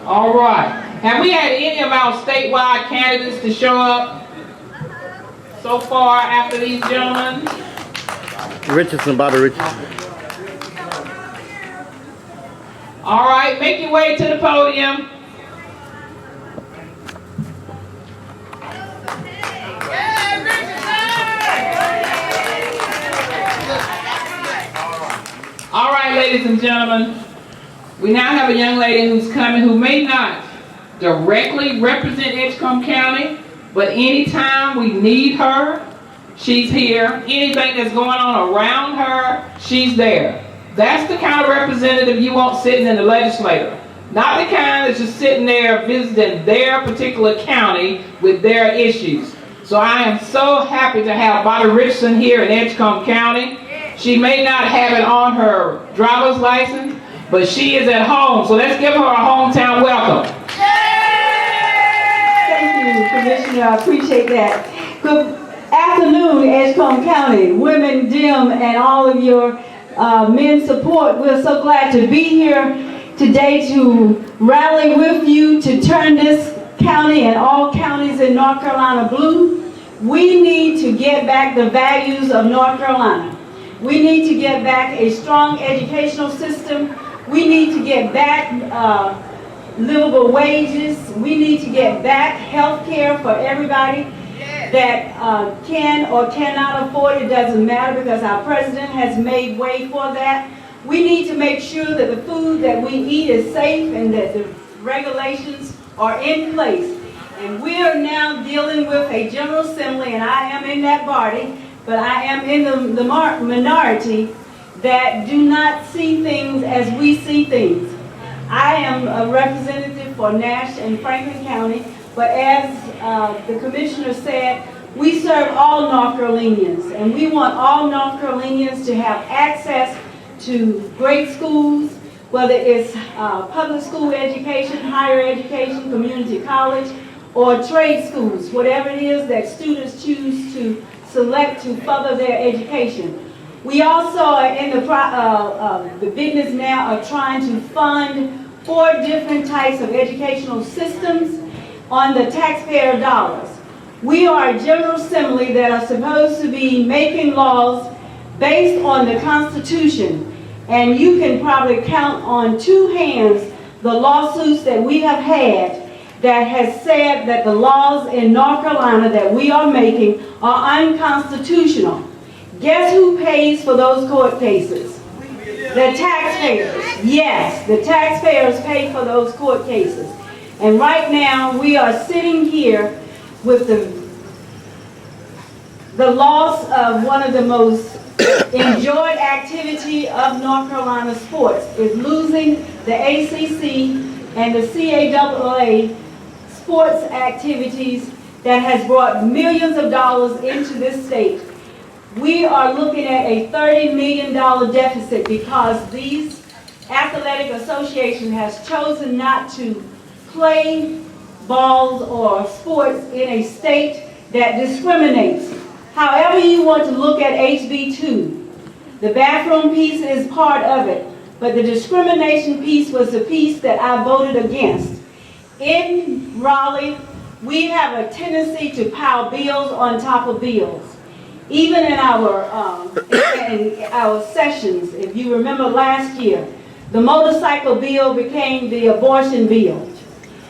All right. Have we had any of our statewide candidates to show up so far after these gentlemen? Richardson, Bobby Richardson. All right, make your way to the podium. All right, ladies and gentlemen, we now have a young lady who's coming who may not directly represent Edgecombe County, but anytime we need her, she's here. Anything that's going on around her, she's there. That's the kind of representative you want sitting in the legislature. Not the kind that's just sitting there visiting their particular county with their issues. So I am so happy to have Bobby Richardson here in Edgecombe County. She may not have it on her driver's license, but she is at home. So let's give her a hometown welcome. Thank you, Commissioner. I appreciate that. Good afternoon, Edgecombe County, Women, DIM, and all of your men support. We're so glad to be here today to rally with you to turn this county and all counties in North Carolina blue. We need to get back the values of North Carolina. We need to get back a strong educational system. We need to get back livable wages. We need to get back health care for everybody that can or cannot afford. It doesn't matter, because our president has made way for that. We need to make sure that the food that we eat is safe and that the regulations are in place. And we are now dealing with a General Assembly, and I am in that body, but I am in the minority that do not see things as we see things. I am a representative for Nash and Franklin County, but as the commissioner said, we serve all North Carolinians, and we want all North Carolinians to have access to great schools, whether it's public school education, higher education, community college, or trade schools, whatever it is that students choose to select to further their education. We also are in the business now of trying to fund 4 different types of educational systems on the taxpayer dollars. We are a General Assembly that are supposed to be making laws based on the Constitution, and you can probably count on 2 hands the lawsuits that we have had that has said that the laws in North Carolina that we are making are unconstitutional. Guess who pays for those court cases? The taxpayers. Yes, the taxpayers pay for those court cases. And right now we are sitting here with the loss of one of the most enjoyed activity of North Carolina sports, is losing the ACC and the CAAA sports activities that has brought millions of dollars into this state. We are looking at a $30 million deficit because these athletic associations has chosen not to play balls or sports in a state that discriminates. However you want to look at HB2, the bathroom piece is part of it, but the discrimination piece was the piece that I voted against. In Raleigh, we have a tendency to pile bills on top of bills. Even in our sessions, if you remember last year, the motorcycle bill became the abortion bill.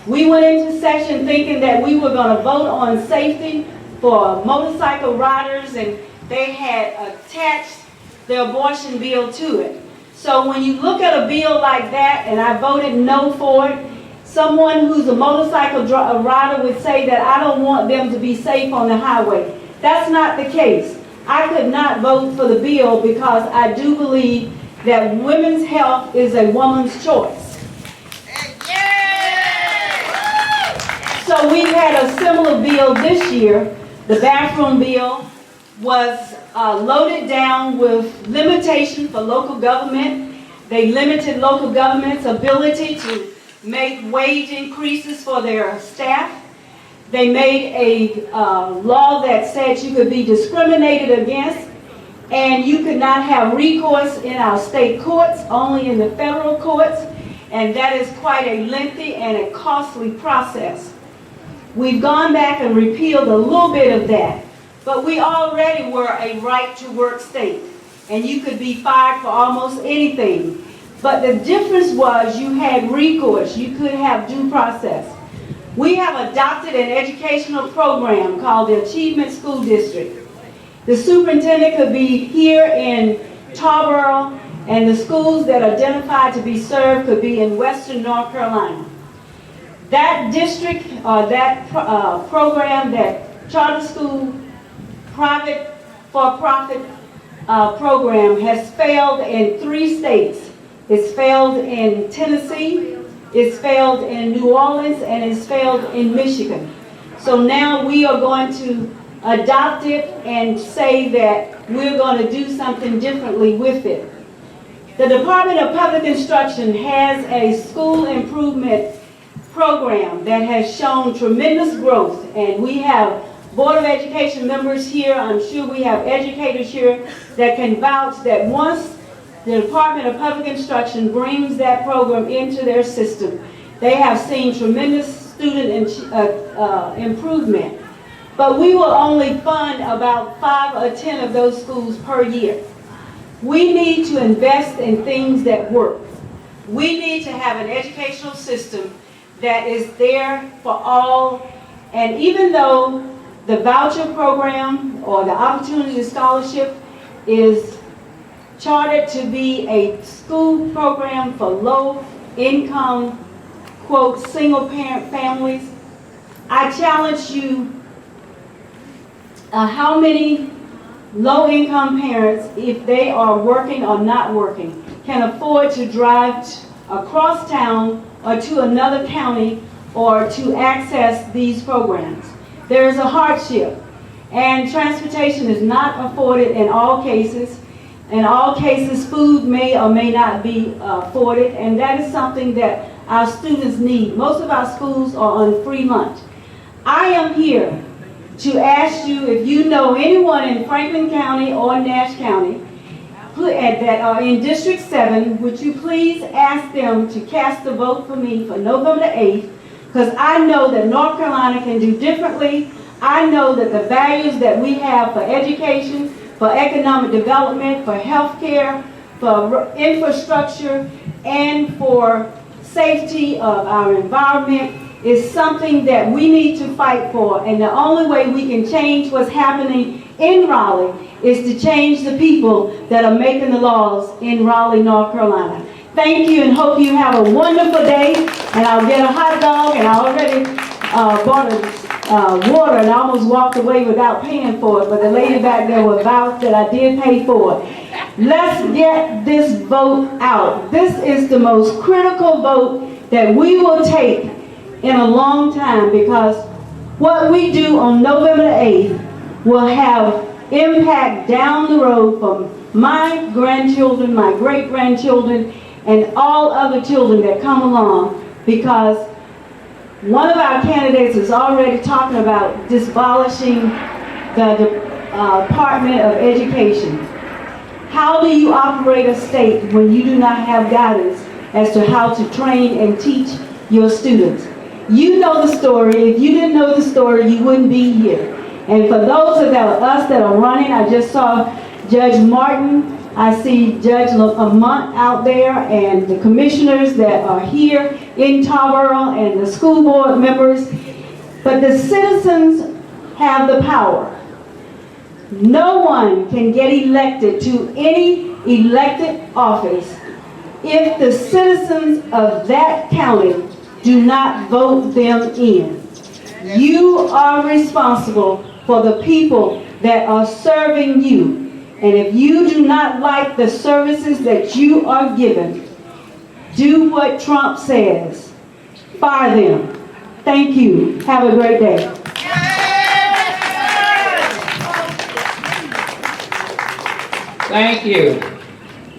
We went into session thinking that we were going to vote on safety for motorcycle riders, and they had attached the abortion bill to it. So when you look at a bill like that, and I voted no for it, someone who's a motorcycle rider would say that I don't want them to be safe on the highway. That's not the case. I could not vote for the bill because I do believe that women's health is a woman's choice. So we had a similar bill this year. The bathroom bill was loaded down with limitation for local government. They limited local government's ability to make wage increases for their staff. They made a law that said you could be discriminated against and you could not have recourse in our state courts, only in the federal courts. and that is quite a lengthy and a costly process. We've gone back and repealed a little bit of that, but we already were a right-to-work state, and you could be fired for almost anything. But the difference was you had recourse, you could have due process. We have adopted an educational program called the Achievement School District. The superintendent could be here in Tarboro, and the schools that are identified to be served could be in Western North Carolina. That district, that program, that charter school, private for-profit program has failed in 3 states. It's failed in Tennessee, it's failed in New Orleans, and it's failed in Michigan. So now we are going to adopt it and say that we're going to do something differently with it. The Department of Public Instruction has a school improvement program that has shown tremendous growth, and we have Board of Education members here. I'm sure we have educators here that can vouch that once the Department of Public Instruction brings that program into their system, they have seen tremendous student improvement. But we will only fund about 5 or 10 of those schools per year. We need to invest in things that work. We need to have an educational system that is there for all, and even though the voucher program or the Opportunity Scholarship is chartered to be a school program for low-income, quote, single-parent families, I challenge you, how many low-income parents, if they are working or not working, can afford to drive across town or to another county or to access these programs? There is a hardship, and transportation is not afforded in all cases. In all cases, food may or may not be afforded, and that is something that our students need. Most of our schools are on free lunch. I am here to ask you, if you know anyone in Franklin County or Nash County that are in District 7, would you please ask them to cast a vote for me for November 8th, because I know that North Carolina can do differently. I know that the values that we have for education, for economic development, for health care, for infrastructure, and for safety of our environment is something that we need to fight for. And the only way we can change what's happening in Raleigh is to change the people that are making the laws in Raleigh, North Carolina. Thank you, and hope you have a wonderful day. And I'll get a hot dog, and I already bought a water, and I almost walked away without paying for it, but the lady back there will vouch that I did pay for it. Let's get this vote out. This is the most critical vote that we will take in a long time, because what we do on November 8th will have impact down the road from my grandchildren, my great-grandchildren, and all other children that come along, because one of our candidates is already talking about disabolishing the Department of Education. How do you operate a state when you do not have guidance as to how to train and teach your students? You know the story. If you didn't know the story, you wouldn't be here. And for those of us that are running, I just saw Judge Martin, I see Judge Lamont out there, and the commissioners that are here in Tarboro, and the school board members. But the citizens have the power. No one can get elected to any elected office if the citizens of that county do not vote them in. You are responsible for the people that are serving you. And if you do not like the services that you are given, do what Trump says. Fire them. Thank you. Have a great day. Thank you.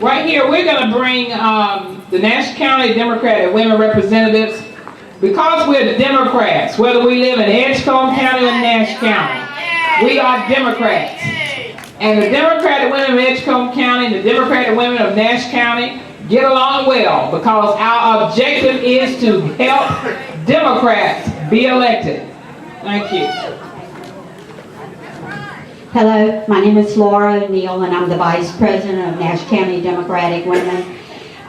Right here, we're going to bring the Nash County Democratic Women Representatives. Because we're the Democrats, whether we live in Edgecombe County or Nash County, we are Democrats. And the Democratic women of Edgecombe County and the Democratic women of Nash County, get along well, because our objective is to help Democrats be elected. Thank you. Hello, my name is Laura O'Neill, and I'm the Vice President of Nash County Democratic Women.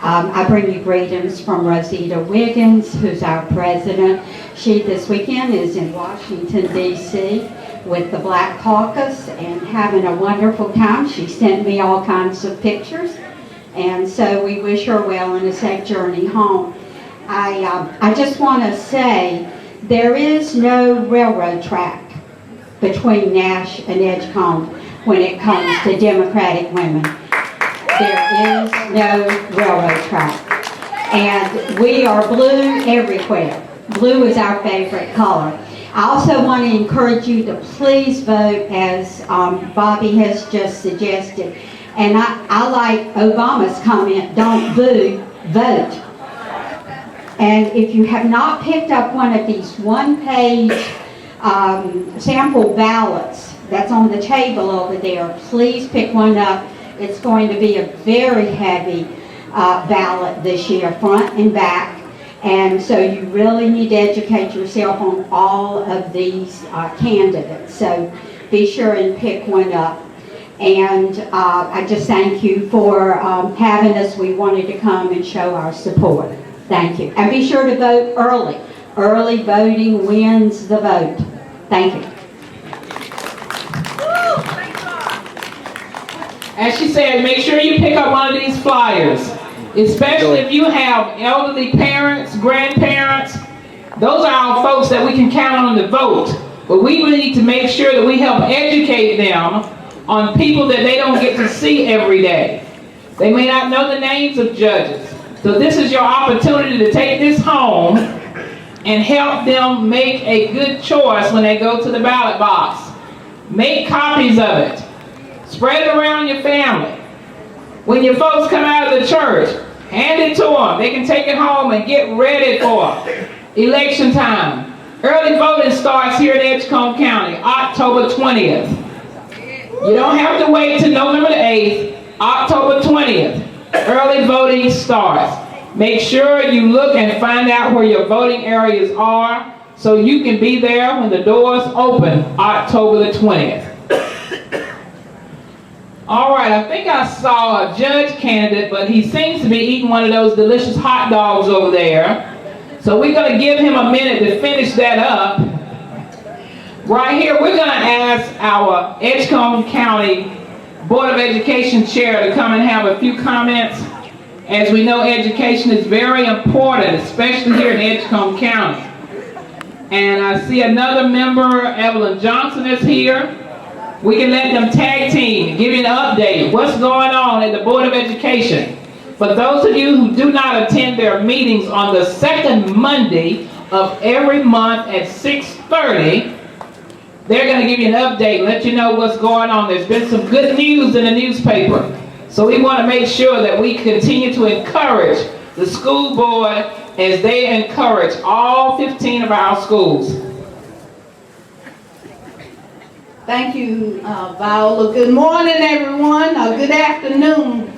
I bring you greetings from Rosita Wiggins, who's our president. She, this weekend, is in Washington, D.C. with the Black Caucus and having a wonderful time. She sent me all kinds of pictures, and so we wish her well and a safe journey home. I just want to say there is no railroad track between Nash and Edgecombe when it comes to Democratic women. There is no railroad track. And we are blue everywhere. Blue is our favorite color. I also want to encourage you to please vote, as Bobby has just suggested. And I like Obama's comment, don't boo, vote. And if you have not picked up one of these one-page sample ballots that's on the table over there, please pick one up. It's going to be a very heavy ballot this year, front and back. And so you really need to educate yourself on all of these candidates. So be sure and pick one up. And I just thank you for having us. We wanted to come and show our support. Thank you. And be sure to vote early. Early voting wins the vote. Thank you. As she said, make sure you pick up one of these flyers, especially if you have elderly parents, grandparents. Those are our folks that we can count on to vote. But we need to make sure that we help educate them on people that they don't get to see every day. They may not know the names of judges. So this is your opportunity to take this home and help them make a good choice when they go to the ballot box. Make copies of it. Spread it around your family. When your folks come out of the church, hand it to them. They can take it home and get ready for election time. Early voting starts here in Edgecombe County, October 20th. You don't have to wait till November the 8th, October 20th. Early voting starts. Make sure you look and find out where your voting areas are so you can be there when the doors open October the 20th. All right, I think I saw a judge candidate, but he seems to be eating one of those delicious hot dogs over there. So we're going to give him a minute to finish that up. Right here, we're going to ask our Edgecombe County Board of Education Chair to come and have a few comments. As we know, education is very important, especially here in Edgecombe County. And I see another member, Evelyn Johnson, is here. We can let them tag team and give you an update. What's going on at the Board of Education? For those of you who do not attend their meetings on the second Monday of every month at 6:30, they're going to give you an update and let you know what's going on. There's been some good news in the newspaper. So we want to make sure that we continue to encourage the school board as they encourage all 15 of our schools. Thank you, Viola. Good morning, everyone, or good afternoon,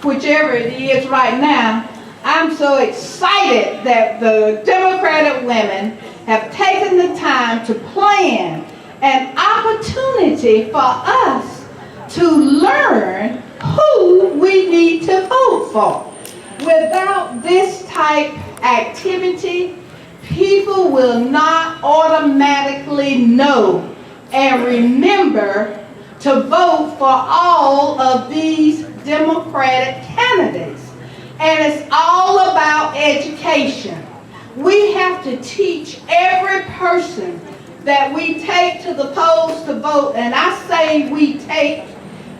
whichever it is right now. I'm so excited that the Democratic women have taken the time to plan an opportunity for us to learn who we need to vote for. Without this type activity, people will not automatically know and remember to vote for all of these Democratic candidates. And it's all about education. We have to teach every person that we take to the polls to vote, and I say we take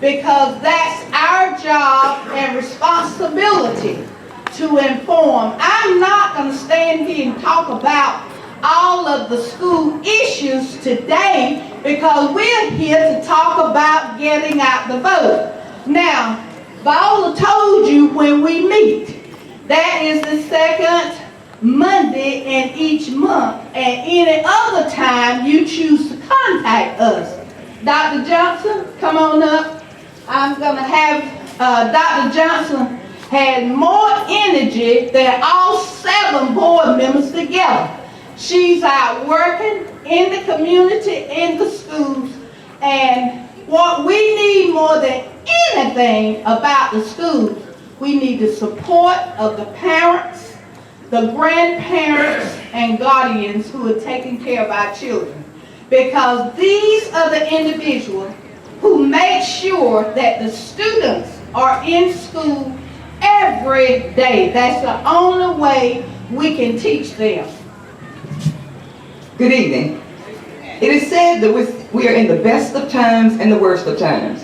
because that's our job and responsibility to inform. I'm not going to stand here and talk about all of the school issues today because we're here to talk about getting out the vote. Now, Viola told you when we meet, that is the second Monday in each month, and any other time you choose to contact us. Dr. Johnson, come on up. I'm going to have Dr. Johnson had more energy than all 7 board members together. She's out working in the community, in the schools, and what we need more than anything about the schools, we need the support of the parents, the grandparents, and guardians who are taking care of our children. Because these are the individuals who make sure that the students are in school every day. That's the only way we can teach them. Good evening. It is said that we are in the best of times and the worst of times.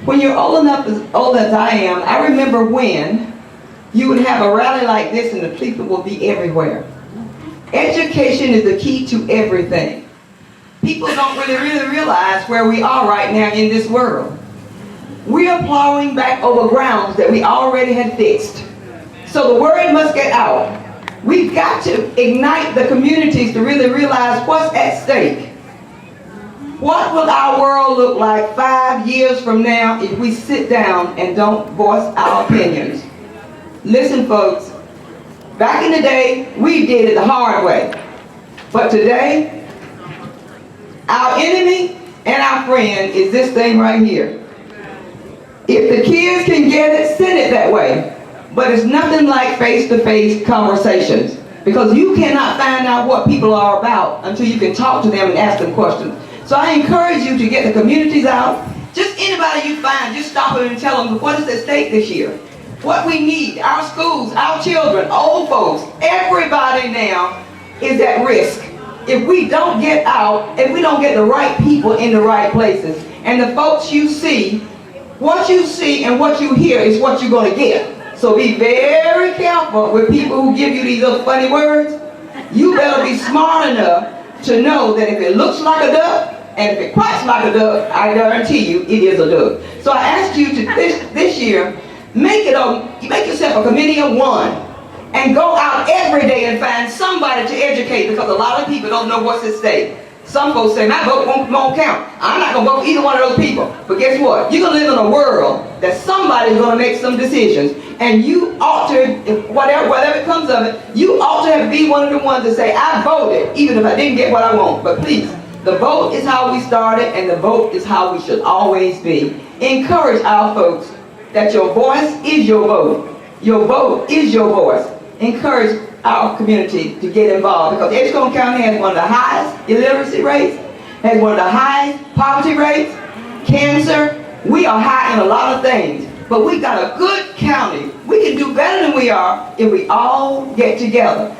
When you're old as I am, I remember when you would have a rally like this and the people will be everywhere. Education is the key to everything. People don't really realize where we are right now in this world. We are plowing back over grounds that we already had fixed. So the word must get out. We've got to ignite the communities to really realize what's at stake. What will our world look like 5 years from now if we sit down and don't voice our opinions? Listen, folks, back in the day, we did it the hard way. But today, our enemy and our friend is this thing right here. If the kids can get it, send it that way. But it's nothing like face-to-face conversations, because you cannot find out what people are about until you can talk to them and ask them questions. So I encourage you to get the communities out. Just anybody you find, just stop them and tell them what is at stake this year. What we need, our schools, our children, old folks, everybody now is at risk. If we don't get out, if we don't get the right people in the right places, and the folks you see, what you see and what you hear is what you're going to get. So be very careful with people who give you these little funny words. You better be smart enough to know that if it looks like a duck and if it quacks like a duck, I guarantee you it is a duck. So I ask you to this year, make yourself a committee of one and go out every day and find somebody to educate, because a lot of people don't know what's at stake. Some folks say, my vote won't count. I'm not going to vote for either one of those people. But guess what? You're going to live in a world that somebody's going to make some decisions. And you ought to, whatever comes of it, you ought to be one of the ones to say, I voted, even if I didn't get what I want. But please, the vote is how we started, and the vote is how we should always be. Encourage our folks that your voice is your vote. Your vote is your voice. Encourage our community to get involved, because Edgecombe County has one of the highest illiteracy rates, has one of the highest poverty rates, cancer. We are high in a lot of things, but we got a good county. We can do better than we are if we all get together.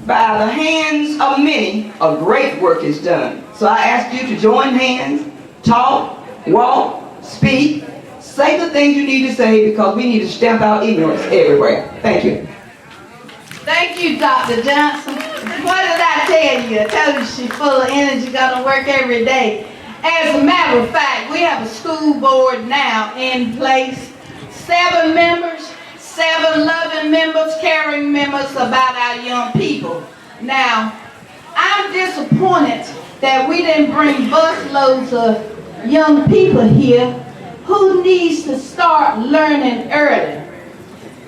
By the hands of many, a great work is done. So I ask you to join hands, talk, walk, speak, say the things you need to say, because we need to stamp out ignorance everywhere. Thank you. Thank you, Dr. Johnson. What did I tell you? I told you she's full of energy, gonna work every day. As a matter of fact, we have a school board now in place. 7 members, 7 loving members, caring members about our young people. Now, I'm disappointed that we didn't bring busloads of young people here who needs to start learning early.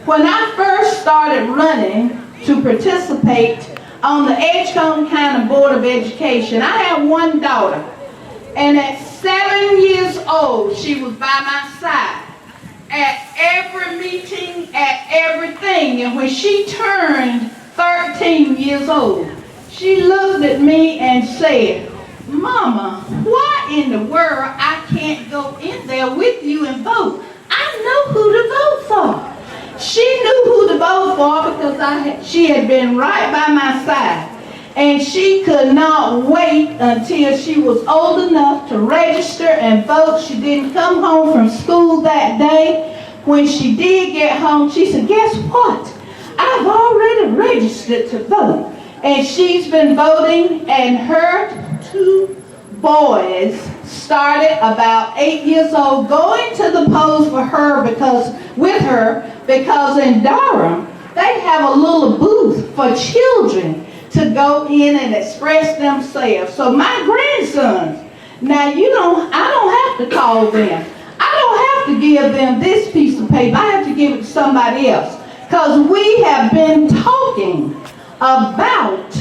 When I first started running to participate on the Edgecombe County Board of Education, I had one daughter, and at 7 years old, she was by my side at every meeting, at everything. And when she turned 13 years old, she looked at me and said, Mama, why in the world I can't go in there with you and vote? I know who to vote for. She knew who to vote for because she had been right by my side. And she could not wait until she was old enough to register and vote. She didn't come home from school that day. When she did get home, she said, guess what? I've already registered to vote. And she's been voting, and her 2 boys started about 8 years old going to the polls because in Durham, they have a little booth for children to go in and express themselves. So my grandsons, now I don't have to call them. I don't have have to give them this piece of paper. I have to give it to somebody else. Because we have been talking about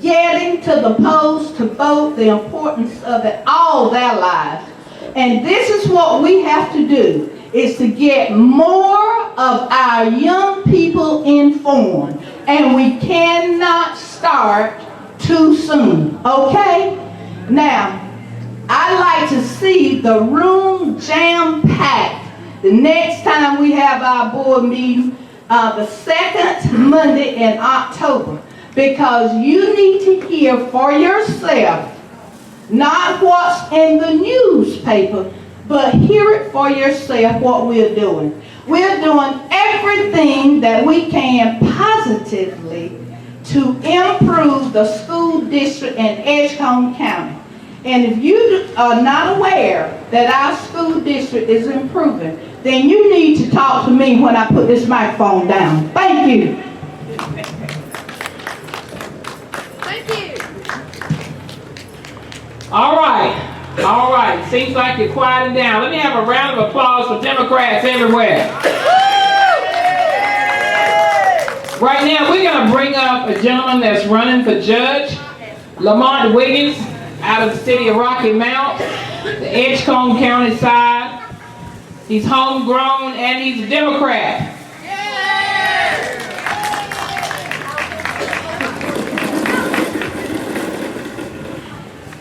getting to the polls to vote, the importance of it all their lives. And this is what we have to do, is to get more of our young people informed. And we cannot start too soon, okay? Now, I like to see the room jam-packed the next time we have our board meeting, the second Monday in October, because you need to hear for yourself, not what's in the newspaper, but hear it for yourself what we're doing. We're doing everything that we can positively to improve the school district in Edgecombe County. And if you are not aware that our school district is improving, then you need to talk to me when I put this microphone down. Thank you. Thank you. All right. Seems like you're quieting down. Let me have a round of applause for Democrats everywhere. Right now, we're going to bring up a gentleman that's running for judge, Lamont Wiggins, out of the city of Rocky Mount, the Edgecombe County side. He's homegrown and he's a Democrat.